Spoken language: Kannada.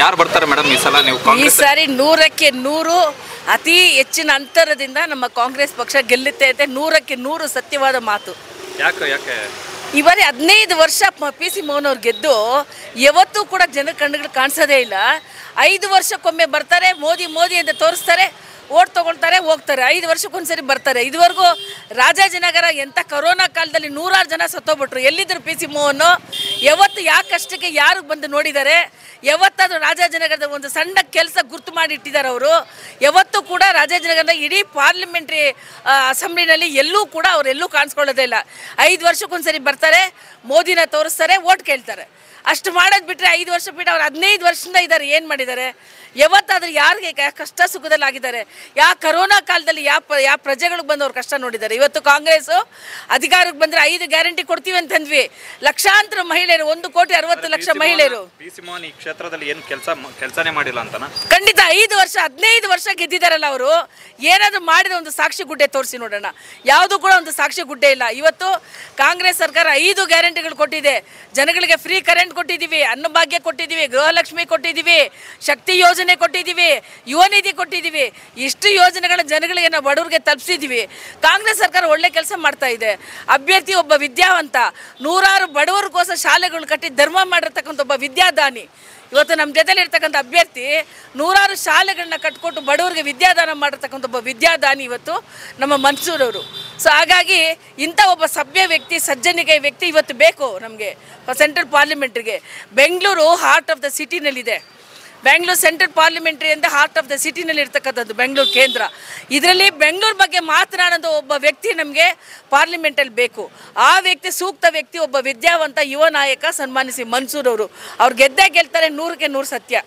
ಯಾರು ಬರ್ತಾರೆ ಮೇಡಮ್ ಈ ಸಲ? ನೀವು ಈ ಸಾರಿ 100ಕ್ಕೆ 100 ಅತಿ ಹೆಚ್ಚಿನ ಅಂತರದಿಂದ ನಮ್ಮ ಕಾಂಗ್ರೆಸ್ ಪಕ್ಷ ಗೆಲ್ಲುತ್ತೆ ಅಂತ 100ಕ್ಕೆ 100 ಸತ್ಯವಾದ ಮಾತು. ಯಾಕೆ ಇವರೇ 15 ವರ್ಷ PC ಮೋಹನ್ ಅವ್ರು ಗೆದ್ದು ಯಾವತ್ತೂ ಕೂಡ ಜನ ಕಣ್ಣುಗಳು ಕಾಣಿಸೋದೇ ಇಲ್ಲ. 5 ವರ್ಷಕ್ಕೊಮ್ಮೆ ಬರ್ತಾರೆ, ಮೋದಿ ಅಂತ ತೋರಿಸ್ತಾರೆ, ಓಟ್ ತೊಗೊಳ್ತಾರೆ, ಹೋಗ್ತಾರೆ. 5 ವರ್ಷಕ್ಕೊಂದ್ಸರಿ ಬರ್ತಾರೆ. ಇದುವರೆಗೂ ರಾಜಾಜಿನಗರ ಎಂಥ ಕೊರೋನಾ ಕಾಲದಲ್ಲಿ 100 ಜನ ಸತ್ತೋಗ್ಬಿಟ್ರು. ಎಲ್ಲಿದ್ದರು PC ಮೋಹನ್? ಯಾವತ್ತು ಯಾಕಷ್ಟಕ್ಕೆ ಯಾರು ಬಂದು ನೋಡಿದ್ದಾರೆ? ಯಾವತ್ತಾದರೂ ರಾಜಾಜಿನಗರದ ಒಂದು ಸಣ್ಣ ಕೆಲಸ ಗುರ್ತು ಮಾಡಿ ಇಟ್ಟಿದ್ದಾರೆ ಅವರು. ಯಾವತ್ತೂ ಕೂಡ ರಾಜಾಜಿನಗರದ ಇಡೀ ಪಾರ್ಲಿಮೆಂಟ್ರಿ ಅಸೆಂಬ್ಲಿನಲ್ಲಿ ಎಲ್ಲೂ ಕೂಡ ಅವರೆಲ್ಲೂ ಕಾಣಿಸ್ಕೊಳ್ಳೋದೇ ಇಲ್ಲ. 5 ವರ್ಷಕ್ಕೊಂದ್ಸರಿ ಬರ್ತಾರೆ, ಮೋದಿನ ತೋರಿಸ್ತಾರೆ, ಓಟ್ ಕೇಳ್ತಾರೆ. ಅಷ್ಟು ಮಾಡೋದು ಬಿಟ್ಟರೆ 5 ವರ್ಷ ಬಿಟ್ಟು ಅವ್ರು 15 ವರ್ಷದಿಂದ ಇದ್ದಾರೆ. ಏನು ಮಾಡಿದ್ದಾರೆ? ಯಾವತ್ತಾದರೂ ಯಾರಿಗೆ ಕಷ್ಟ ಸುಖದಲ್ಲಿ ಆಗಿದ್ದಾರೆ? ಕರೋನಾ ಕಾಲದಲ್ಲಿ ಯಾವ ಪ್ರಜೆಗಳಿಗೆ ಬಂದು ಅವ್ರು ಕಷ್ಟ ನೋಡಿದ್ದಾರೆ? ಇವತ್ತು ಕಾಂಗ್ರೆಸ್ಸು ಅಧಿಕಾರಕ್ಕೆ ಬಂದರೆ 5 ಗ್ಯಾರಂಟಿ ಕೊಡ್ತೀವಿ ಅಂತಂದ್ವಿ. ಲಕ್ಷಾಂತರ ಮಹಿಳೆಯರು, 1,60,00,000 ಮಹಿಳೆಯರು. PC ಮೋಹನ್ ಈ ಕ್ಷೇತ್ರದಲ್ಲಿ ಏನು ಕೆಲಸನೇ ಮಾಡಿಲ್ಲ ಅಂತನಾ? ಖಂಡಿತ 15 ವರ್ಷ ಗೆದ್ದಿದ್ದಾರಲ್ಲ ಅವರು. ಏನಾದರೂ ಮಾಡಿದ ಒಂದು ಸಾಕ್ಷಿ ಗುಡ್ಡೆ ತೋರಿಸಿ ನೋಡೋಣ. ಯಾವುದೂ ಕೂಡ ಒಂದು ಸಾಕ್ಷಿ ಗುಡ್ಡೆ ಇಲ್ಲ. ಇವತ್ತು ಕಾಂಗ್ರೆಸ್ ಸರ್ಕಾರ 5 ಗ್ಯಾರಂಟಿಗಳು ಕೊಟ್ಟಿದೆ. ಜನಗಳಿಗೆ ಫ್ರೀ ಕರೆಂಟ್ ಕೊಟ್ಟಿದ್ದೀವಿ, ಅನ್ನಭಾಗ್ಯ ಕೊಟ್ಟಿದ್ದೀವಿ, ಗೃಹಲಕ್ಷ್ಮಿ ಕೊಟ್ಟಿದ್ದೀವಿ, ಶಕ್ತಿ ಯೋಜನೆ ಕೊಟ್ಟಿದ್ದೀವಿ, ಯುವ ನಿಧಿ ಕೊಟ್ಟಿದ್ದೀವಿ. ಇಷ್ಟು ಯೋಜನೆಗಳ ಜನಗಳಿಗೆ ನಾವು ಬಡವರಿಗೆ ತಲುಪಿಸಿದ್ದೀವಿ. ಕಾಂಗ್ರೆಸ್ ಸರ್ಕಾರ ಒಳ್ಳೆ ಕೆಲಸ ಮಾಡ್ತಾ ಇದೆ. ಅಭ್ಯರ್ಥಿ ಒಬ್ಬ ವಿದ್ಯಾವಂತ, 100 ಬಡವರಿಗೋಸ್ಕರ ಶಾಲೆಗಳು ಕಟ್ಟಿ ಧರ್ಮ ಮಾಡಿರ್ತಕ್ಕಂಥ ಒಬ್ಬ ವಿದ್ಯಾದಾನಿ. ಇವತ್ತು ನಮ್ಮ ಜೊತೆಲಿ ಇರ್ತಕ್ಕಂಥ ಅಭ್ಯರ್ಥಿ 100 ಶಾಲೆಗಳನ್ನ ಕಟ್ಕೊಟ್ಟು ಬಡವರಿಗೆ ವಿದ್ಯಾದಾನ ಮಾಡಿರ್ತಕ್ಕಂಥ ಒಬ್ಬ ವಿದ್ಯಾದಾನಿ ಇವತ್ತು ನಮ್ಮ ಮನ್ಸೂರವರು. ಸೊ ಹಾಗಾಗಿ ಇಂಥ ಒಬ್ಬ ಸಭ್ಯ ವ್ಯಕ್ತಿ, ಸಜ್ಜನಿಕೆ ವ್ಯಕ್ತಿ ಇವತ್ತು ಬೇಕು ನಮಗೆ ಸೆಂಟ್ರಲ್ ಪಾರ್ಲಿಮೆಂಟ್ರಿಗೆ. ಬೆಂಗಳೂರು ಹಾರ್ಟ್ ಆಫ್ ದ ಸಿಟಿನಲ್ಲಿದೆ. ಬೆಂಗಳೂರು ಸೆಂಟ್ರಲ್ ಪಾರ್ಲಿಮೆಂಟ್ರಿ ಅಂತ ಹಾರ್ಟ್ ಆಫ್ ದ ಸಿಟಿನಲ್ಲಿ ಇರ್ತಕ್ಕಂಥದ್ದು ಬೆಂಗಳೂರು ಕೇಂದ್ರ. ಇದರಲ್ಲಿ ಬೆಂಗಳೂರು ಬಗ್ಗೆ ಮಾತನಾಡೋದು ಒಬ್ಬ ವ್ಯಕ್ತಿ ನಮಗೆ ಪಾರ್ಲಿಮೆಂಟಲ್ಲಿ ಬೇಕು. ಆ ವ್ಯಕ್ತಿ ಸೂಕ್ತ ವ್ಯಕ್ತಿ, ಒಬ್ಬ ವಿದ್ಯಾವಂತ ಯುವ ನಾಯಕ ಸನ್ಮಾನಿಸಿ ಮನ್ಸೂರ್ ಅವರು. ಅವ್ರು ಗೆದ್ದೇ ಗೆಲ್ತಾರೆ, 100ಕ್ಕೆ 100 ಸತ್ಯ.